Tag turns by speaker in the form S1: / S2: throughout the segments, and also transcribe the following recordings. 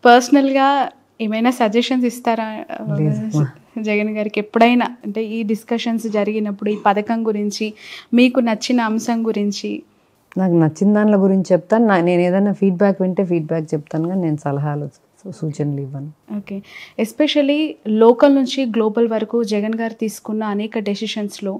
S1: పర్సనల్గా ఏమైనా సజెషన్స్ ఇస్తారా జగన్ గారికి ఎప్పుడైనా? అంటే ఈ డిస్కషన్స్ జరిగినప్పుడు ఈ పథకం గురించి మీకు నచ్చిన అంశం గురించి.
S2: నాకు నచ్చిన దానిల గురించి చెప్తాను. నేను ఏదైనా ఫీడ్బ్యాక్ వింటే ఫీడ్బ్యాక్ చెప్తాను, కానీ నేను సలహాలు సూచనలు ఇవ్వను.
S1: ఓకే. ఎస్పెషలీ లోకల్ నుంచి గ్లోబల్ వరకు జగన్ గారు తీసుకున్న అనేక డెసిషన్స్లో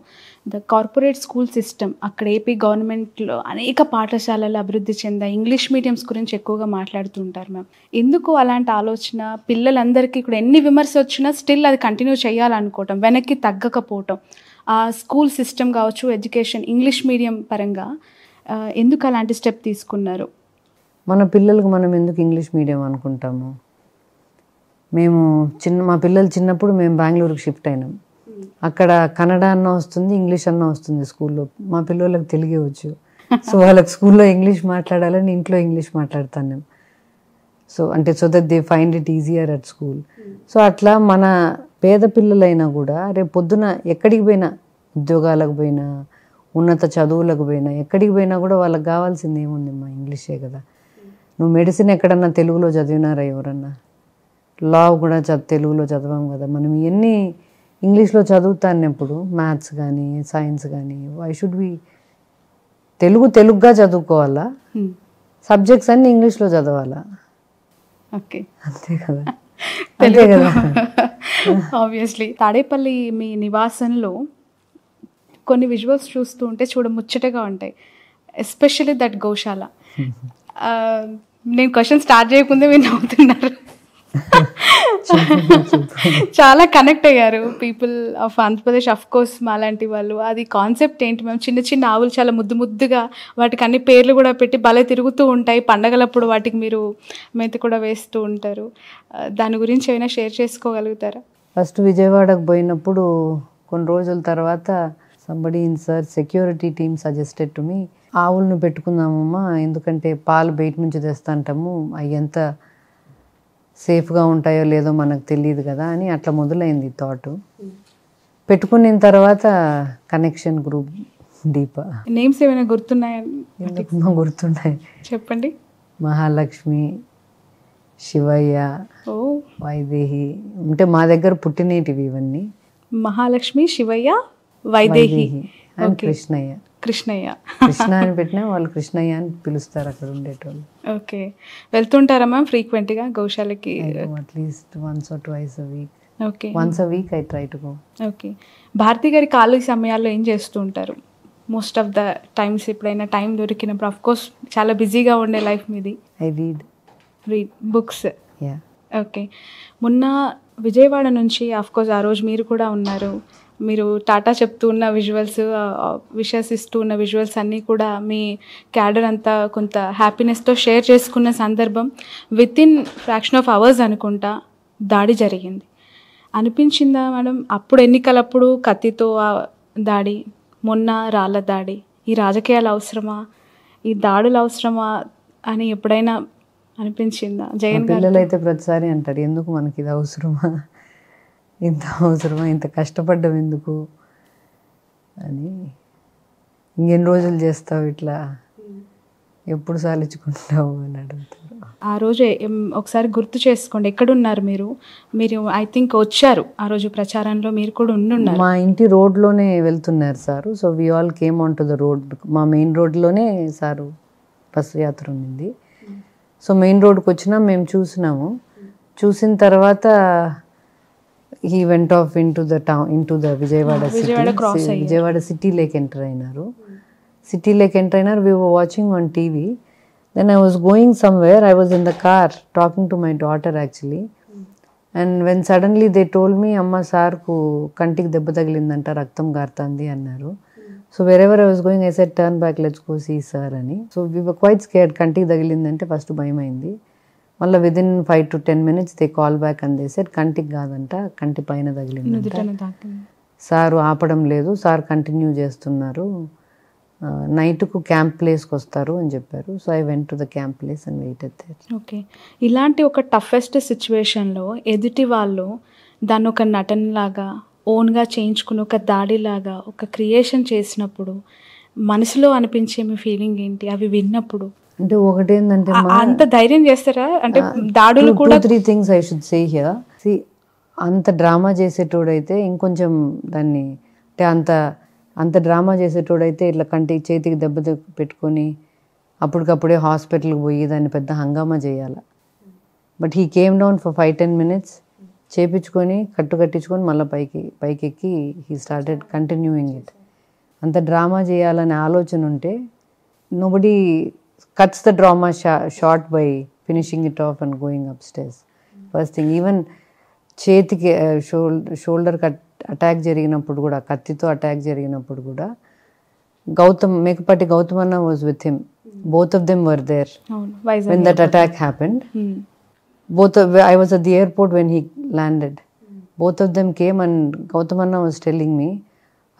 S1: ద కార్పొరేట్ స్కూల్ సిస్టమ్, అక్కడ ఏపీ గవర్నమెంట్లో అనేక పాఠశాలలు అభివృద్ధి చెందాయి. ఇంగ్లీష్ మీడియంస్ గురించి ఎక్కువగా మాట్లాడుతుంటారు మ్యామ్. ఎందుకు అలాంటి ఆలోచన? పిల్లలందరికీ ఇక్కడ ఎన్ని విమర్శ వచ్చినా స్టిల్ అది కంటిన్యూ చేయాలనుకోవటం, వెనక్కి తగ్గకపోవటం, ఆ స్కూల్ సిస్టమ్ కావచ్చు, ఎడ్యుకేషన్ ఇంగ్లీష్ మీడియం పరంగా ఎందుకు అలాంటి స్టెప్ తీసుకున్నారు?
S2: మన పిల్లలకు మనం ఎందుకు ఇంగ్లీష్ మీడియం అనుకుంటాము? మా పిల్లలు చిన్నప్పుడు మేము బెంగళూరుకి షిఫ్ట్ అయినాం. అక్కడ కన్నడ అన్న వస్తుంది, ఇంగ్లీష్ అన్న వస్తుంది స్కూల్లో. మా పిల్లలకు తెలుగే వచ్చు. సో వాళ్ళకి స్కూల్లో ఇంగ్లీష్ మాట్లాడాలని ఇంట్లో ఇంగ్లీష్ మాట్లాడతాను నేను. So that they find it easier at school. So అట్లా మన పేద పిల్లలైనా కూడా రేపు పొద్దున ఎక్కడికి పోయినా, ఉద్యోగాలకు పోయినా, ఉన్నత చదువులకు పోయినా, ఎక్కడికి పోయినా కూడా వాళ్ళకి కావాల్సింది ఏముంది? మా ఇంగ్లీషే కదా. నువ్వు మెడిసిన్ ఎక్కడన్నా తెలుగులో చదివినారా? ఎవరన్నా లా కూడా తెలుగులో చదవం కదా. మనం ఇవన్నీ ఇంగ్లీష్లో చదువుతాన్నప్పుడు మ్యాథ్స్ కానీ సైన్స్ కానీ వై షుడ్ బి తెలుగుగా చదువుకోవాలా? సబ్జెక్ట్స్ అన్నీ ఇంగ్లీష్లో చదవాలా?
S1: ఓకే,
S2: అంతే కదా. అంతే కదా.
S1: ఆబ్వియస్లీ తాడేపల్లి మీ నివాసంలో కొన్ని విజువల్స్ చూస్తూ ఉంటే చూడముచ్చటగా ఉంటాయి. ఎస్పెషల్లీ దట్ గోశాల. నేను క్వశ్చన్ స్టార్ట్ చేయకుందే మీరు నవ్వుతున్నారు. చాలా కనెక్ట్ అయ్యారు people of Andhra Pradesh, of course మాలాంటి వాళ్ళు. అది కాన్సెప్ట్ ఏంటి మ్యామ్? చిన్న చిన్న ఆవులు చాలా ముద్దుగా, వాటికి అన్ని పేర్లు కూడా పెట్టి భలే తిరుగుతూ ఉంటాయి. పండగలప్పుడు వాటికి మీరు మేత కూడా వేస్తూ ఉంటారు. దాని గురించి ఏమైనా షేర్ చేసుకోగలుగుతారా?
S2: ఫస్ట్ విజయవాడకు పోయినప్పుడు కొన్ని రోజుల తర్వాత somebody in search security team suggested to me, ఆవులను పెట్టుకుందామమ్మా, ఎందుకంటే పాలు బయట నుంచి తెస్తాంటాము, అవి ఎంత సేఫ్గా ఉంటాయో లేదో మనకు తెలియదు కదా అని అట్లా మొదలైంది థాట్. పెట్టుకున్న తర్వాత కనెక్షన్ గ్రూప్ దీప.
S1: నేమ్స్ ఏమైనా గుర్తున్నాయా?
S2: గుర్తున్నాయి,
S1: చెప్పండి.
S2: మహాలక్ష్మి, శివయ్య, వైదేహి. అంటే మా దగ్గర పుట్టినేటివి ఇవన్నీ.
S1: మహాలక్ష్మి, శివయ్య, వైదేహి
S2: అండ్ కృష్ణయ్య. కృష్ణ అని పెట్టినా వాళ్ళు కృష్ణయ్య అని పిలుస్తారు అక్కడ ఉండేటోళ్ళు.
S1: ఓకే. వెళ్తుంటారా మ్యామ్ ఫ్రీక్వెంట్గా గోశాలకి?
S2: At least once or twice a week.
S1: Okay.
S2: once a week I try to go.
S1: Okay. Bharathi గారి ఖాళీ సమయాల్లో ఏం చేస్తూ ఉంటారు మోస్ట్ ఆఫ్ ద టైమ్స్? ఎప్పుడైనా టైం దొరికినప్పుడు, ఆఫ్ కోర్స్ చాలా బిజీగా ఉండే లైఫ్ మీది.
S2: I read
S1: books. ఓకే. మొన్న విజయవాడ నుంచి, ఆఫ్ కోర్స్ ఆ రోజు మీరు కూడా ఉన్నారు, మీరు టాటా చెప్తూ ఉన్న విజువల్స్, విషెస్ ఇస్తూ ఉన్న విజువల్స్ అన్నీ కూడా మీ క్యాడర్ అంతా కొంత హ్యాపీనెస్తో షేర్ చేసుకున్న సందర్భం. With in fraction of hours అనుకుంటా దాడి జరిగింది. అనిపించిందా మేడం అప్పుడు, ఎన్నికలప్పుడు కత్తితో దాడి, మొన్న రాళ్ళ దాడి, ఈ రాజకీయాలు అవసరమా, ఈ దాడులు అవసరమా అని ఎప్పుడైనా అనిపించిందా? జగన్ గారు
S2: పిల్లలు అయితే ప్రతిసారి అంటారు, ఎందుకు మనకి ఇది అవసరమా, ఇంత అవసరమా, ఇంత కష్టపడ్డం ఎందుకు అని. ఇంకెన్ని రోజులు చేస్తావు ఇట్లా, ఎప్పుడు సాలించుకుంటావు అని అడుగుతారు.
S1: ఆ రోజు ఒకసారి గుర్తు చేసుకోండి, ఎక్కడున్నారు మీరు? ఐ థింక్ వచ్చారు ఆ రోజు ప్రచారంలో, మీరు కూడా ఉండున్నారు.
S2: మా ఇంటి రోడ్లోనే వెళ్తున్నారు sir. So we all came on to the road. మా మెయిన్ రోడ్లోనే సారు బస్సు యాత్ర ఉంది. సో మెయిన్ రోడ్కి వచ్చినా మేము చూసినాము. చూసిన తర్వాత he went off into the town, into the Vijayawada city. Vijayawada city lake enter అయినారు. City lake enter అయినారు. We were watching on TV. Then I was going somewhere. I was in the car talking to my daughter actually. And when suddenly they told me, అమ్మ సార్కు కంటికి దెబ్బ తగిలిందంట, రక్తం గారుతుంది అన్నారు. So wherever I was going I said turn back, let's go see sir అని. So we were quite scared. కంటికి తగిలిందంటే first భయం అయింది. మళ్ళీ within 5 to 10 minutes they call back and they said కంటికి కాదంట, కంటి పైన తగిలిందంట. సారు ఆపడం లేదు, సార్ కంటిన్యూ చేస్తున్నారు, నైట్కు క్యాంప్ ప్లేస్కి వస్తారు అని చెప్పారు. So I went to the camp place and waited there.
S1: Okay. ఇలాంటి ఒక టఫెస్ట్ సిచ్యువేషన్లో ఎదుటి వాళ్ళు దాన్ని ఒక నటనలాగా ఓన్గా చేయించుకుని ఒక దాడిలాగా ఒక క్రియేషన్ చేసినప్పుడు మనసులో అనిపించే మీ ఫీలింగ్ ఏంటి అవి విన్నప్పుడు?
S2: అంటే ఒకటేందంటే
S1: అంత ధైర్యం చేస్తారా? అంటే దాడులు కూడా
S2: 2-3 things I should say here. See, అంత డ్రామా చేసేటోడైతే ఇంకొంచెం దాన్ని అంటే అంత డ్రామా చేసేటోడైతే ఇట్లా చేతికి దెబ్బ పెట్టుకొని అప్పటికప్పుడే హాస్పిటల్కి పోయి దాన్ని పెద్ద హంగామా చేయాలి. But he came down for 5-10 minutes, చేపించుకొని కట్టించుకొని మళ్ళీ పైకెక్కి హీ స్టార్టెడ్ కంటిన్యూయింగ్ ఇట్. అంత డ్రామా చేయాలనే ఆలోచన ఉంటే nobody cuts the drama short by finishing it off and going upstairs. First thing, even చేతికి షోల్డర్ అటాక్ జరిగినప్పుడు కూడా, కత్తితో అటాక్ జరిగినప్పుడు కూడా మేకపాటి గౌతమ్ అన్న was with him. Both of them were there when that attack happened. I was at the airport when he landed. Both of them came and Gautham అన్న was telling me,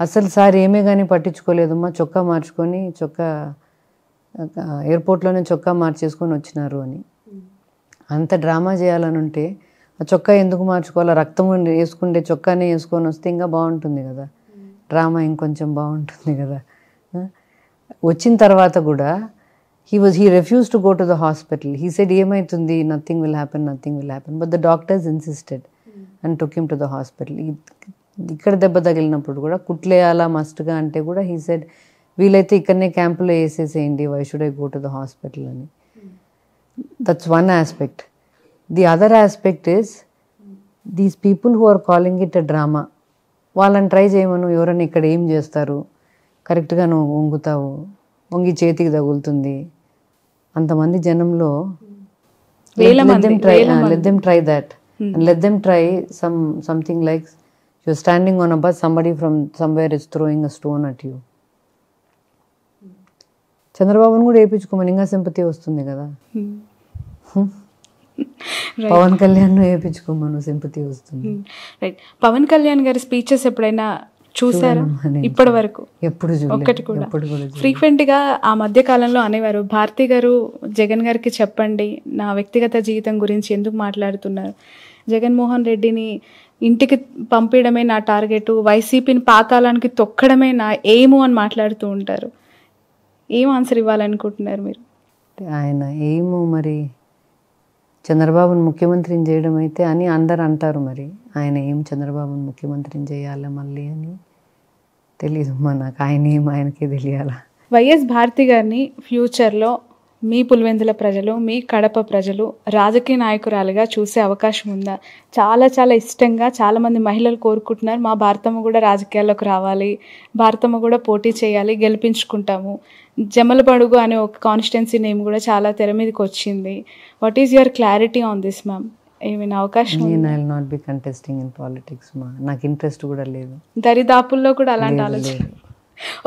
S2: అసలు sir ఏమే కానీ పట్టించుకోలేదమ్మా, చొక్కా మార్చుకొని ఎయిర్పోర్ట్లోనే చొక్కా మార్చేసుకొని వచ్చినారు అని. అంత డ్రామా చేయాలని ఉంటే ఆ చొక్కా ఎందుకు మార్చుకోవాలా? రక్తం వేసుకుంటే చొక్కానే వేసుకొని వస్తే ఇంకా బాగుంటుంది కదా, డ్రామా ఇంకొంచెం బాగుంటుంది కదా. వచ్చిన తర్వాత కూడా he refused to go to the hospital. He said ఏమైతుంది, nothing will happen. But the doctors insisted and took him to the hospital. ఇక్కడ దెబ్బ తగిలినప్పుడు కూడా కుట్లేయాలా మస్ట్గా అంటే కూడా he said వీలైతే ఇక్కడనే క్యాంపులో వేసేసేయండి, why should I go to the hospital అని. That's one aspect. The other aspect is these people who are calling it a drama, వాళ్ళని ట్రై చేయమను. ఎవరైనా ఇక్కడ ఏం చేస్తారు, కరెక్ట్గా నువ్వు వంగి చేతికి తగులుతుంది, అంతమంది జనంలో let them try that. And let them try something like you're standing on a bus, somebody from somewhere is throwing a stone at you. చంద్రబాబును కూడా వేయించుకోమని ఇంకా సింపతి వస్తుంది కదా. పవన్ కళ్యాణ్ వేయించుకోమను, సింపతి వస్తుంది.
S1: రైట్. పవన్ కళ్యాణ్ గారి స్పీచెస్ ఎప్పుడైనా చూసారా? ఇప్పటి వరకు
S2: ఎప్పుడు
S1: ఒక్కటి కూడా. ఫ్రీక్వెంట్గా ఆ మధ్య కాలంలో అనేవారు, భారతి గారు జగన్ గారికి చెప్పండి నా వ్యక్తిగత జీవితం గురించి ఎందుకు మాట్లాడుతున్నారు, జగన్మోహన్ రెడ్డిని ఇంటికి పంపించడమే నా టార్గెట్, వైసీపీని పాతాళానికి తొక్కడమే నా ఎయిము అని మాట్లాడుతూ ఉంటారు. ఏం ఆన్సర్ ఇవ్వాలనుకుంటున్నారు మీరు?
S2: ఆయన ఎయిము మరి చంద్రబాబును ముఖ్యమంత్రిని చేయడం అయితే అని అందరు అంటారు. మరి ఆయన ఏం చంద్రబాబును ముఖ్యమంత్రిని చేయాలి మళ్ళీ అని తెలీదు నాకు. ఆయనకే తెలియాలా.
S1: వైఎస్ భారతి గారిని ఫ్యూచర్లో మీ పులివెందుల ప్రజలు, మీ కడప ప్రజలు రాజకీయ నాయకురాలుగా చూసే అవకాశం ఉందా? చాలా చాలా ఇష్టంగా చాలామంది మహిళలు కోరుకుంటున్నారు, మా భారతమ్మ కూడా రాజకీయాల్లోకి రావాలి, భారతమ్మ కూడా పోటీ చేయాలి, గెలిపించుకుంటాము. జమలబడుగు అనే ఒక కాన్స్టిట్యున్సీ నేమ్ కూడా చాలా తెర మీదకి వచ్చింది. What is your clarity on this ma'am? ఏమైనా అవకాశం?
S2: నేను I will not be contesting in politics మా, నాకు ఇంట్రెస్ట్ కూడా లేదు.
S1: దరిదాపుల్లో కూడా అలాంటి ఆలోచన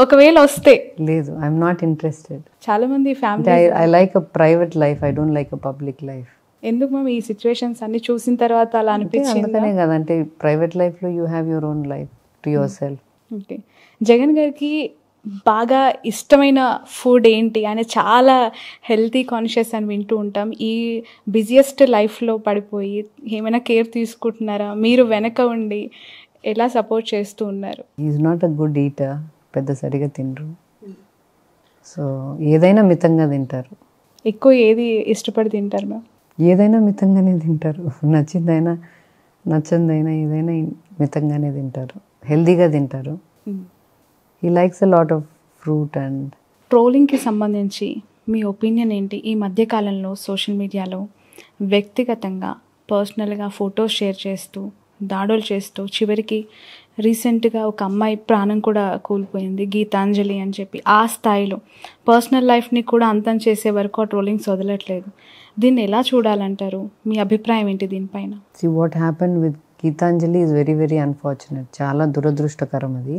S1: ఒకవేళ వస్తే
S2: లేదు. I'm not interested.
S1: చాలా మంది family
S2: I like a private life, I don't like a public life.
S1: ఎందుకు మ్యామ్ ఈ సిచ్యువేషన్స్ అన్ని చూసిన తర్వాత అలా అనిపించింది?
S2: అందుకనే కదా, అంటే ప్రైవేట్ లైఫ్లో you have your own life to your self.
S1: Okay. Jagan గారికి బాగా ఇష్టమైన ఫుడ్ ఏంటి? ఆయన చాలా హెల్తీ కాన్షియస్ అని వింటూ ఉంటాం. ఈ బిజియెస్ట్ లైఫ్లో పడిపోయి ఏమైనా కేర్ తీసుకుంటున్నారా? మీరు వెనక ఉండి ఎలా సపోర్ట్ చేస్తూ ఉన్నారు?
S2: Is not a good eater, పెద్ద సరిగా తినరు. సో ఏదైనా మితంగా తింటారు.
S1: ఎక్కువ ఏది ఇష్టపడి తింటారు మ్యామ్?
S2: ఏదైనా మితంగానే తింటారు. నచ్చిందైనా నచ్చందైనా ఏదైనా మితంగానే తింటారు, హెల్దీగా తింటారు. He likes a lot of fruit. And
S1: ట్రోలింగ్కి సంబంధించి మీ ఒపీనియన్ ఏంటి? ఈ మధ్యకాలంలో సోషల్ మీడియాలో వ్యక్తిగతంగా పర్సనల్గా ఫొటోస్ షేర్ చేస్తూ దాడులు చేస్తూ చివరికి రీసెంట్గా ఒక అమ్మాయి ప్రాణం కూడా కూలిపోయింది, గీతాంజలి అని చెప్పి. ఆ స్థాయిలో పర్సనల్ లైఫ్ని కూడా అంతం చేసే వరకు ఆ ట్రోలింగ్స్ వదలట్లేదు. దీన్ని ఎలా చూడాలంటారు? మీ అభిప్రాయం ఏంటి దీనిపైన?
S2: See what happened with Gitanjali is very very unfortunate. చాలా దురదృష్టకరం అది.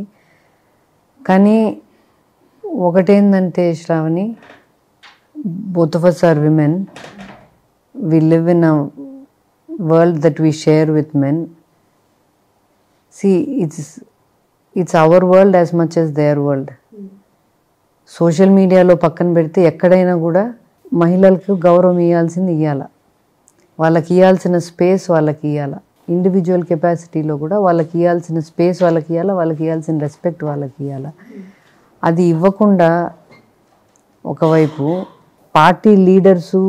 S2: కానీ ఒకటేందంటే Shravani, both of us are women. We live in a world that we share with men. See, it's our world as much as their world. Social మీడియాలో పక్కన పెడితే ఎక్కడైనా కూడా మహిళలకు గౌరవం ఇవ్వాల్సింది ఇవ్వాల, వాళ్ళకి ఇవ్వాల్సిన స్పేస్ వాళ్ళకి ఇవ్వాల. ఇండివిజువల్ కెపాసిటీలో కూడా వాళ్ళకి ఇవ్వాల్సిన స్పేస్ వాళ్ళకి ఇవ్వాల, వాళ్ళకి ఇవ్వాల్సిన రెస్పెక్ట్ వాళ్ళకి ఇవ్వాల. అది ఇవ్వకుండా ఒకవైపు పార్టీ లీడర్సు,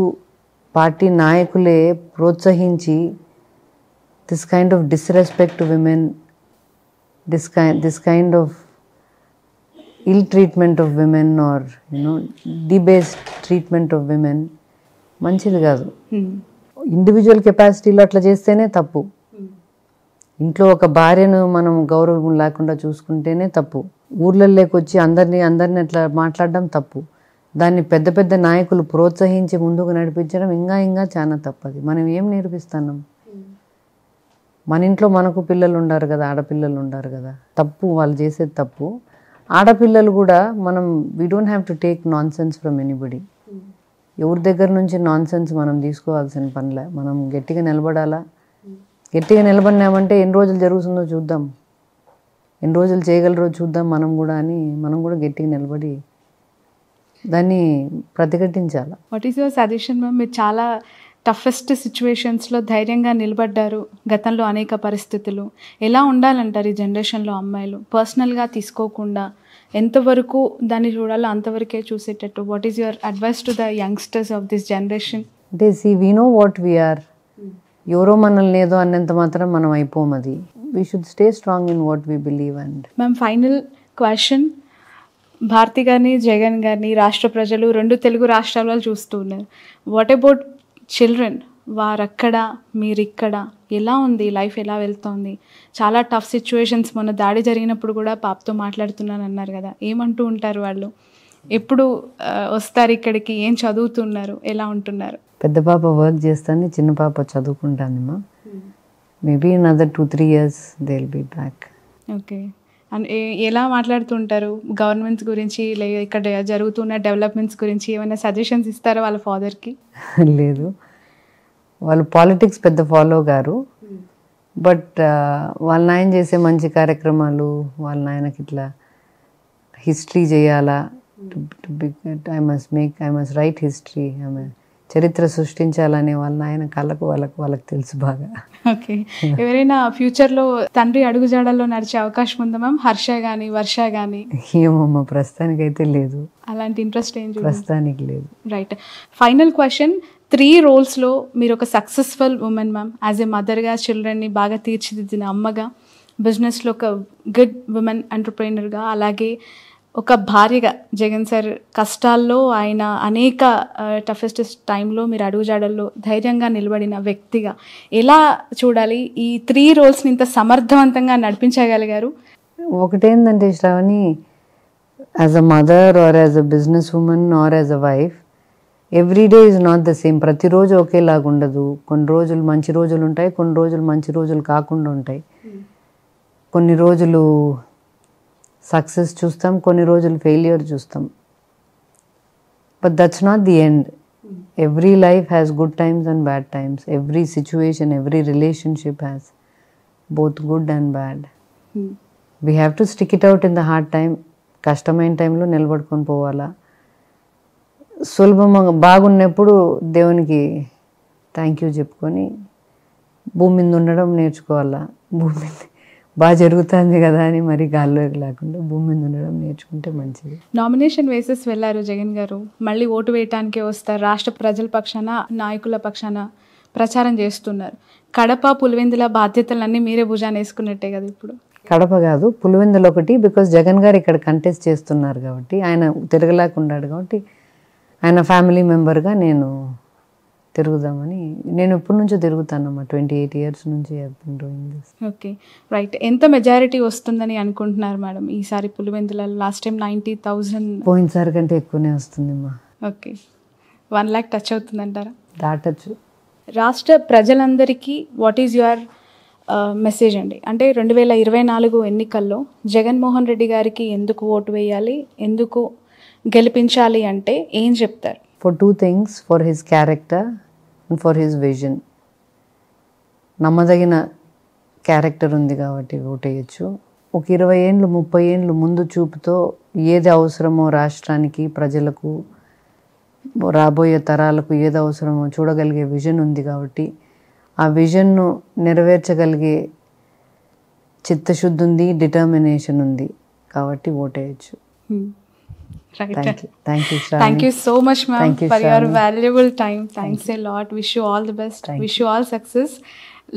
S2: పార్టీ నాయకులే ప్రోత్సహించి this kind of disrespect to women, this kind of ill treatment of women or debased treatment of women మంచిది కాదు. ఇండివిజువల్ కెపాసిటీలో అట్లా చేస్తేనే తప్పు. ఇంట్లో ఒక భార్యను మనం గౌరవం లేకుండా చూసుకుంటేనే తప్పు. ఊర్లలోకి వచ్చి అందరినీ అట్లా మాట్లాడడం తప్పు. దాన్ని పెద్ద పెద్ద నాయకులు ప్రోత్సహించి ముందుకు నడిపించడం ఇంకా చాలా తప్పది. మనం ఏం నేర్పిస్తున్నాం? మన ఇంట్లో మనకు పిల్లలు ఉండారు కదా, ఆడపిల్లలు ఉండారు కదా. తప్పు, వాళ్ళు చేసేది తప్పు. ఆడపిల్లలు కూడా మనం we don't have to take non sense from anybody. ఎవరి దగ్గర నుంచి నాన్ సెన్స్ మనం తీసుకోవాల్సిన పనిలే. మనం గట్టిగా నిలబడాలా. గట్టిగా నిలబడినామంటే ఎన్ని రోజులు జరుగుతుందో చూద్దాం, ఎన్ని రోజులు చేయగలరో చూద్దాం మనం కూడా అని మనం కూడా గట్టిగా నిలబడి దాన్ని ప్రతిఘటించాలి.
S1: What is your suggestion ma'am? మీరు చాలా టఫెస్ట్ సిచ్యువేషన్స్లో ధైర్యంగా నిలబడ్డారు. గతంలో అనేక పరిస్థితులు ఎలా ఉండాలంటారు ఈ జనరేషన్లో అమ్మాయిలు? పర్సనల్గా తీసుకోకుండా ఎంతవరకు దాన్ని చూడాలో అంతవరకే చూసేటట్టు. What is your advice to the youngsters of this generation?
S2: అంటే వీ నో వాట్ వీఆర్. ఎవరో మనల్ని ఏదో అన్నంత మాత్రం మనం అయిపోం. అది we should stay strong in what we believe. And
S1: ma'am, final question. భారతి గారిని, జగన్ గారిని రాష్ట్ర ప్రజలు 2 తెలుగు రాష్ట్రాల్లో చూస్తూ ఉన్నారు. What about children? వారక్కడ, మీరిక్కడ, ఎలా ఉంది లైఫ్, ఎలా వెళ్తోంది? చాలా టఫ్ సిచ్యువేషన్స్. మొన్న దాడి జరిగినప్పుడు కూడా పాపతో మాట్లాడుతున్నాను అన్నారు కదా, ఏమంటూ ఉంటారు వాళ్ళు? ఎప్పుడు వస్తారు ఇక్కడికి? ఏం చదువుతున్నారు? ఎలా ఉంటున్నారు?
S2: పెద్ద పాప వర్క్ చేస్తుంది, చిన్న పాప చదువుకుంటానమ్మా. Maybe another 2-3 years they will be back.
S1: Okay. And ఎలా మాట్లాడుతుంటారు గవర్నమెంట్స్ గురించి, లేదా ఇక్కడ జరుగుతున్న డెవలప్మెంట్స్ గురించి? ఏమైనా సజెషన్స్ ఇస్తారా వాళ్ళ ఫాదర్కి?
S2: లేదు, వాళ్ళు పాలిటిక్స్ పెద్ద ఫాలో గారు. బట్ వాళ్ళ నాయన చేసే మంచి కార్యక్రమాలు, వాళ్ళ నాయనకి ఇట్లా హిస్టరీ చేయాలా, ఐ మస్ట్ రైట్ హిస్టరీ, చరిత్ర సృష్టించాలనే వాళ్ళ నాయన కళ్ళకు వాళ్ళకి తెలుసు బాగా.
S1: ఓకే. ఎవరైనా ఫ్యూచర్లో తండ్రి అడుగుజాడల్లో నడిచే అవకాశం ఉందా మ్యామ్? హర్ష కానీ, వర్ష కానీ?
S2: ఏమమ్మా, ప్రస్తుతానికి అయితే లేదు.
S1: అలాంటి ఇంట్రెస్ట్ ఏం
S2: ప్రస్తుతానికి లేదు.
S1: రైట్. Final question. 3 రోల్స్లో మీరు ఒక successful women ma'am. As a మదర్గా, చిల్డ్రన్ని బాగా తీర్చిదిద్దిన అమ్మగా, బిజినెస్లో ఒక గుడ్ ఉమెన్ ఎంటర్ప్రైనర్గా, అలాగే ఒక భార్యగా, జగన్ సార్ కష్టాల్లో ఆయన అనేక టఫెస్ట్ టైంలో మీరు అడుగుజాడల్లో ధైర్యంగా నిలబడిన వ్యక్తిగా ఎలా చూడాలి? ఈ 3 రోల్స్ని ఇంత సమర్థవంతంగా నడిపించగలిగారు.
S2: ఒకటేంటంటే Sravani, as a mother or as a business woman or as a wife, every day is not the same. ప్రతిరోజు ఒకేలాగా ఉండదు. కొన్ని రోజులు మంచి రోజులు ఉంటాయి, కొన్ని రోజులు మంచి రోజులు కాకుండా ఉంటాయి. కొన్ని రోజులు సక్సెస్ చూస్తాం, కొన్ని రోజులు ఫెయిల్యూర్ చూస్తాం. But that's not the end. Every life has good times and bad times. Every situation, every relationship has both good and bad. We have to stick it out in the hard time. కష్టమైన టైంలో నిలబడుకొని పోవాలా. సులభంగా బాగున్నప్పుడు దేవునికి thank you చెప్పుకొని భూమి మీద ఉండడం నేర్చుకోవాలా. భూమి మీద బాగా జరుగుతుంది కదా అని మరి గాల్లోకి లేకుండా భూమి మీద ఉండడం నేర్చుకుంటే మంచిది.
S1: నామినేషన్ వేసేసి వెళ్ళారు జగన్ గారు, మళ్ళీ ఓటు వేయటానికే వస్తారు. రాష్ట్ర ప్రజల పక్షాన, నాయకుల పక్షాన ప్రచారం చేస్తున్నారు. కడప, పులివెందుల బాధ్యతలన్నీ మీరే భుజాన వేసుకున్నట్టే కదా ఇప్పుడు?
S2: కడప కాదు, పులివెందుల ఒకటి. బికాస్ జగన్ గారు ఇక్కడ కంటెస్ట్ చేస్తున్నారు కాబట్టి, ఆయన తిరగలేకున్నాడు కాబట్టి, ఆయన ఫ్యామిలీ మెంబర్గా నేను తిరుగుదామని. నేను ఎప్పటి నుంచో తిరుగుతానమ్మా, 28 years నుంచి.
S1: Okay, right. ఎంత మెజారిటీ వస్తుందని అనుకుంటున్నారు మేడం ఈసారి పులివెందులలో? లాస్ట్ టైం 90,000,
S2: పోయినసారి కంటే ఎక్కువనే వస్తుందమ్మా.
S1: ఓకే, 1 lakh టచ్ అవుతుందంటారా?
S2: దాటచ్చు.
S1: రాష్ట్ర ప్రజలందరికీ వాట్ ఈజ్ యువర్ మెసేజ్ అండి? అంటే 2024 ఎన్నికల్లో జగన్మోహన్ రెడ్డి గారికి ఎందుకు ఓటు వేయాలి, ఎందుకు గెలిపించాలి అంటే ఏం చెప్తారు?
S2: For 2 things, for his character and for his vision. నమ్మదగిన క్యారెక్టర్ ఉంది కాబట్టి ఓటేయచ్చు. ఒక 20 ఏళ్ళు 30 ఏళ్ళు ముందు చూపుతో ఏది అవసరమో రాష్ట్రానికి, ప్రజలకు, రాబోయే తరాలకు ఏది అవసరమో చూడగలిగే విజన్ ఉంది కాబట్టి, ఆ విజన్ను నెరవేర్చగలిగే చిత్తశుద్ధి ఉంది, డిటర్మినేషన్ ఉంది కాబట్టి ఓటేయచ్చు.
S1: Thank you so much, ma'am, for your valuable time. Thanks a lot. Wish you all the best. Wish you all success.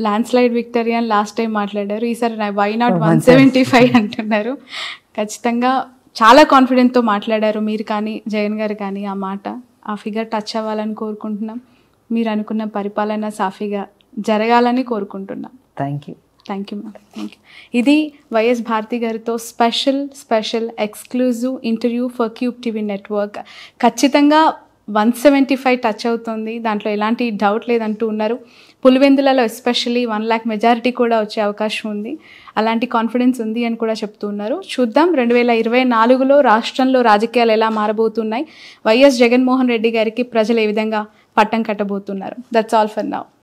S1: Landslide victory అని లాస్ట్ టైం మాట్లాడారు, ఈసారి వై నాట్ 175 అంటున్నారు. ఖచ్చితంగా చాలా కాన్ఫిడెంట్తో మాట్లాడారు మీరు కానీ జగన్ గారు కానీ. ఆ మాట ఆ ఫిగర్ టచ్ అవ్వాలని కోరుకుంటున్నాం. మీరు అనుకున్న పరిపాలన సాఫీగా జరగాలని కోరుకుంటున్నాం. Thank you ma'am. Thank you. ఇది వైఎస్ భారతి గారితో special exclusive interview for cube TV network. ఖచ్చితంగా 175 టచ్ అవుతుంది, దాంట్లో ఎలాంటి డౌట్ లేదంటూ ఉన్నారు. పులివెందులలో ఎస్పెషల్లీ 1 lakh మెజారిటీ కూడా వచ్చే అవకాశం ఉంది, అలాంటి కాన్ఫిడెన్స్ ఉంది అని కూడా చెప్తూ ఉన్నారు. చూద్దాం 2024లో రాష్ట్రంలో రాజకీయాలు ఎలా మారబోతున్నాయి, వైఎస్ జగన్మోహన్ రెడ్డి గారికి ప్రజలు ఏ విధంగా పట్టం కట్టబోతున్నారు. That's all for now.